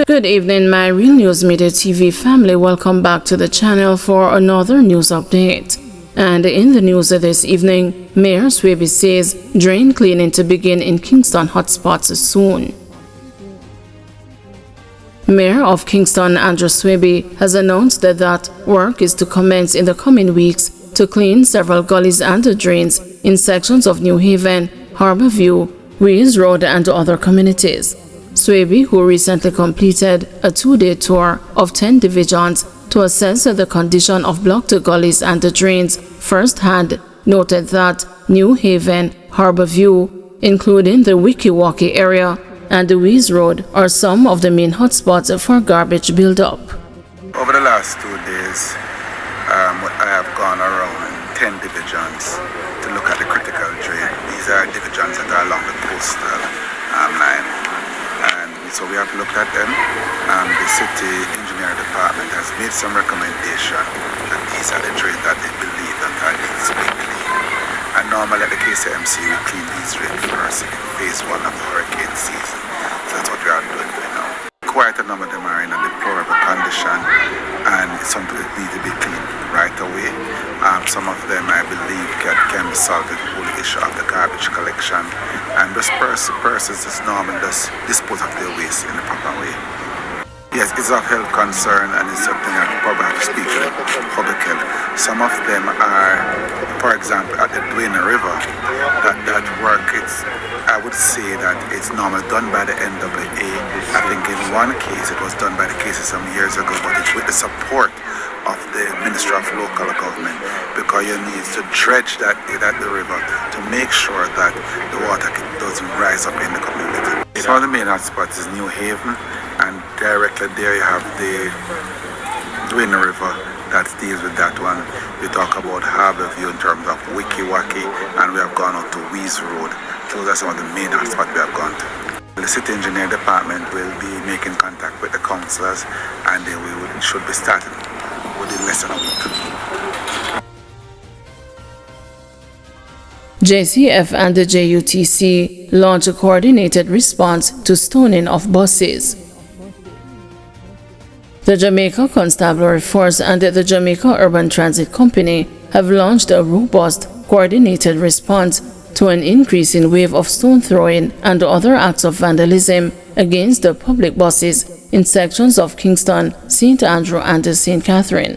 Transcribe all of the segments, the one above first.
Good evening, my Real News Media TV family. Welcome back to the channel for another news update. And in the news this evening, Mayor Swaby says drain cleaning to begin in Kingston hotspots soon. Mayor of Kingston, Andrew Swaby, has announced that work is to commence in the coming weeks to clean several gullies and drains in sections of New Haven, Harborview, Wees Road, and other communities. Swaby, who recently completed a two-day tour of 10 divisions to assess the condition of blocked gullies and drains firsthand, noted that New Haven, Harborview, including the Wiki-Walkie area and the Wees Road, are some of the main hotspots for garbage buildup. Over the last 2 days, I have gone around 10 divisions to look at the critical drain. These are divisions that are along the coastal line. So we have looked at them. The city engineer department has made some recommendation that these are the drains that they believe that needs to be cleaned. And normally at the KCMC we clean these drains first in phase 1 of the hurricane season. So that's what we are doing now. Quite a number of them are in a deplorable condition and it's something that needs to be cleaned right away. Some of them I believe can be solved with the whole issue of the garbage collection and just persons just normally just dispose of their waste in the proper way. Yes, it's of health concern and it's something I probably have to speak to the public health. Some of them are, for example, at the Duane River, that work, I would say that it's normally done by the NWA. I think in one case it was done by the cases some years ago, but it's with the support of the Ministry of Local Government, because you need to dredge that the river to make sure that the water doesn't rise up in the community. One of the main hotspots is New Haven, and directly there you have the Duane River that deals with that one. We talk about Harborview in terms of Wiki-Walkie, and we have gone out to Wees Road. Those are some of the main hotspots we have gone to. The city engineer department will be making contact with the councillors, and should be starting within less than a week. JCF and the JUTC launch a coordinated response to stoning of buses. The Jamaica Constabulary Force and the Jamaica Urban Transit Company have launched a robust, coordinated response to an increasing wave of stone throwing and other acts of vandalism against the public buses in sections of Kingston, St. Andrew, and St. Catherine.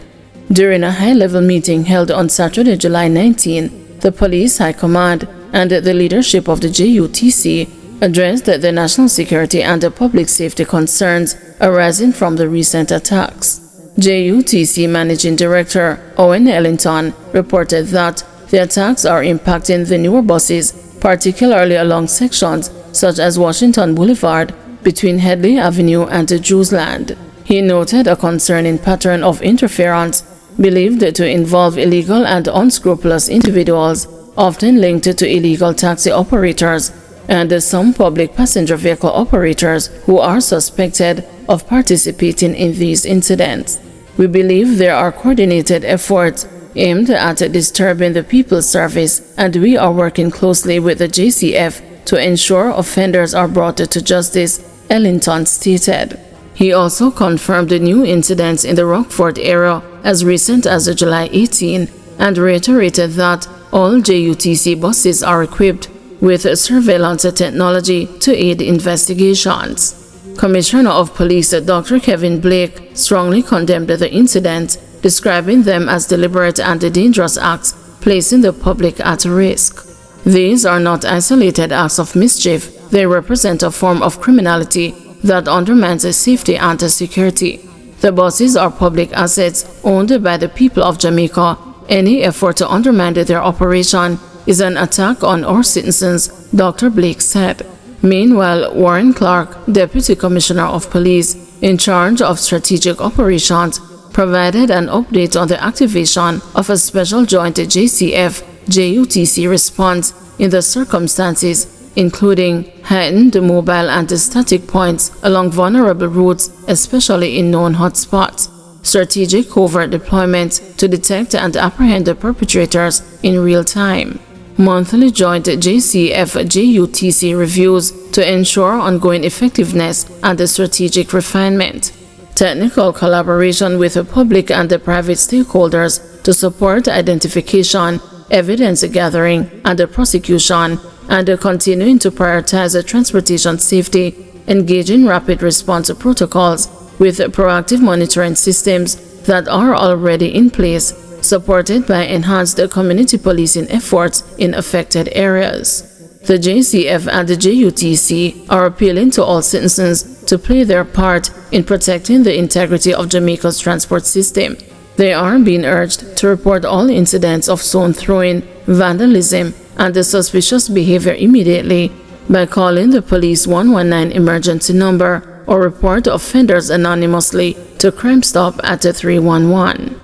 During a high-level meeting held on Saturday, July 19, the Police High Command and the leadership of the JUTC addressed the national security and the public safety concerns arising from the recent attacks. JUTC Managing Director Owen Ellington reported that the attacks are impacting the newer buses, particularly along sections such as Washington Boulevard, between Headley Avenue and Jewsland. He noted a concerning pattern of interference believed to involve illegal and unscrupulous individuals, often linked to illegal taxi operators, and some public passenger vehicle operators who are suspected of participating in these incidents. We believe there are coordinated efforts aimed at disturbing the people's service, and we are working closely with the JCF to ensure offenders are brought to justice, Ellington stated. He also confirmed the new incidents in the Rockford area as recent as July 18 and reiterated that all JUTC buses are equipped with surveillance technology to aid investigations. Commissioner of Police Dr. Kevin Blake strongly condemned the incidents, describing them as deliberate and dangerous acts placing the public at risk. These are not isolated acts of mischief, they represent a form of criminality that undermines safety and security. The buses are public assets owned by the people of Jamaica. Any effort to undermine their operation is an attack on our citizens, Dr. Blake said. Meanwhile, Warren Clark, Deputy Commissioner of Police in charge of strategic operations, provided an update on the activation of a special joint JCF-JUTC response in the circumstances, including heightened mobile and static points along vulnerable routes, especially in known hotspots, strategic covert deployment to detect and apprehend the perpetrators in real time, monthly joint JCF-JUTC reviews to ensure ongoing effectiveness and strategic refinement. Technical collaboration with the public and the private stakeholders to support identification, evidence gathering, and the prosecution, and continuing to prioritize transportation safety, engaging rapid response protocols with proactive monitoring systems that are already in place, supported by enhanced community policing efforts in affected areas. The JCF and the JUTC are appealing to all citizens to play their part in protecting the integrity of Jamaica's transport system. They are being urged to report all incidents of stone throwing, vandalism, and the suspicious behavior immediately by calling the police 119 emergency number or report offenders anonymously to Crime Stop at 311.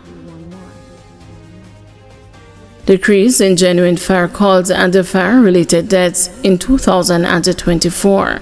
Decrease in genuine fire calls and the fire-related deaths in 2024.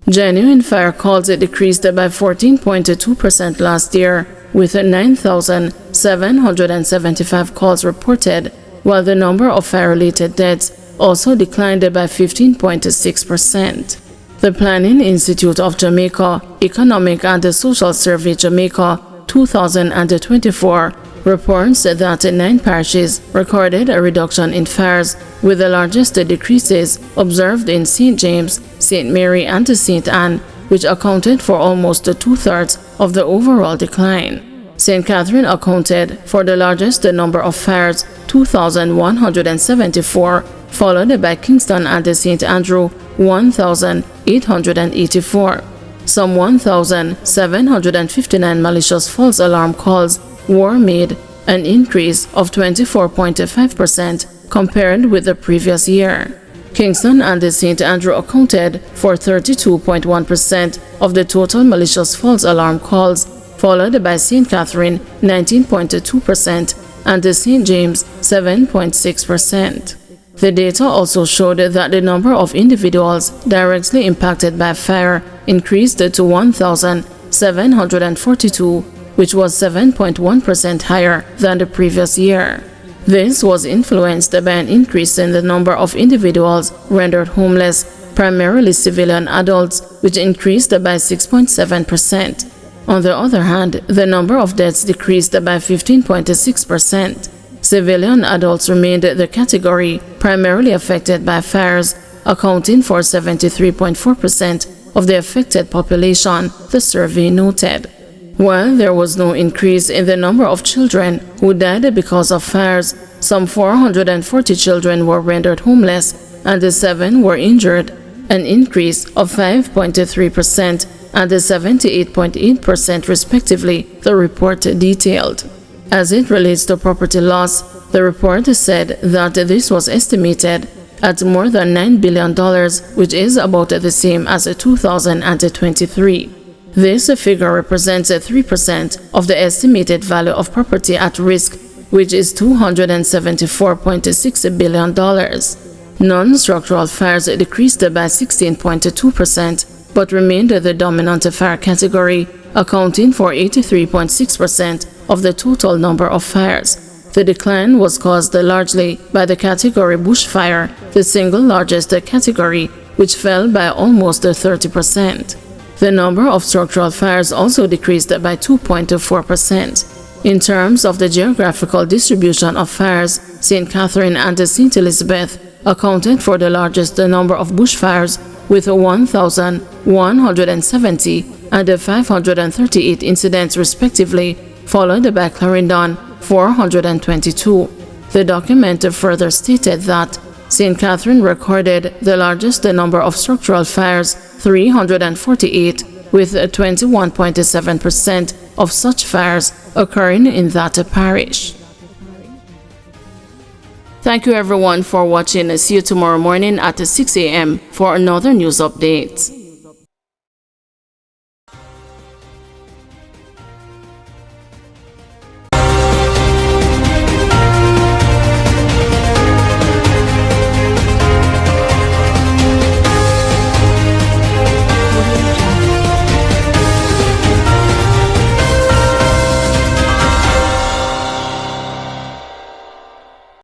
Genuine fire calls decreased by 14.2% last year, with 9,775 calls reported, while the number of fire-related deaths also declined by 15.6%. The Planning Institute of Jamaica, Economic and Social Survey Jamaica 2024 reports that 9 parishes recorded a reduction in fires, with the largest decreases observed in St. James, St. Mary, and St. Anne, which accounted for almost 2/3 of the overall decline. St. Catherine accounted for the largest number of fires, 2,174, followed by Kingston and St. Andrew, 1,884. Some 1,759 malicious false alarm calls were made, an increase of 24.5% compared with the previous year. Kingston and St. Andrew accounted for 32.1% of the total malicious false alarm calls, followed by St. Catherine 19.2% and St. James 7.6%. The data also showed that the number of individuals directly impacted by fire increased to 1,742, which was 7.1% higher than the previous year. This was influenced by an increase in the number of individuals rendered homeless, primarily civilian adults, which increased by 6.7%. On the other hand, the number of deaths decreased by 15.6%. Civilian adults remained the category primarily affected by fires, accounting for 73.4% of the affected population, the survey noted. While there was no increase in the number of children who died because of fires, some 440 children were rendered homeless and 7 were injured, an increase of 5.3% and 78.8% respectively, the report detailed. As it relates to property loss, the report said that this was estimated at more than $9 billion, which is about the same as 2023. This figure represents 3% of the estimated value of property at risk, which is $274.6 billion. Non-structural fires decreased by 16.2%, but remained the dominant fire category, accounting for 83.6% of the total number of fires. The decline was caused largely by the category bushfire, the single largest category, which fell by almost 30%. The number of structural fires also decreased by 2.4%. In terms of the geographical distribution of fires, St. Catherine and St. Elizabeth accounted for the largest number of bushfires, with 1,170 and 538 incidents respectively, followed by Clarendon, 422. The document further stated that St. Catherine recorded the largest number of structural fires, 348, with 21.7% of such fires occurring in that parish. Thank you everyone for watching. See you tomorrow morning at 6 a.m. for another news update.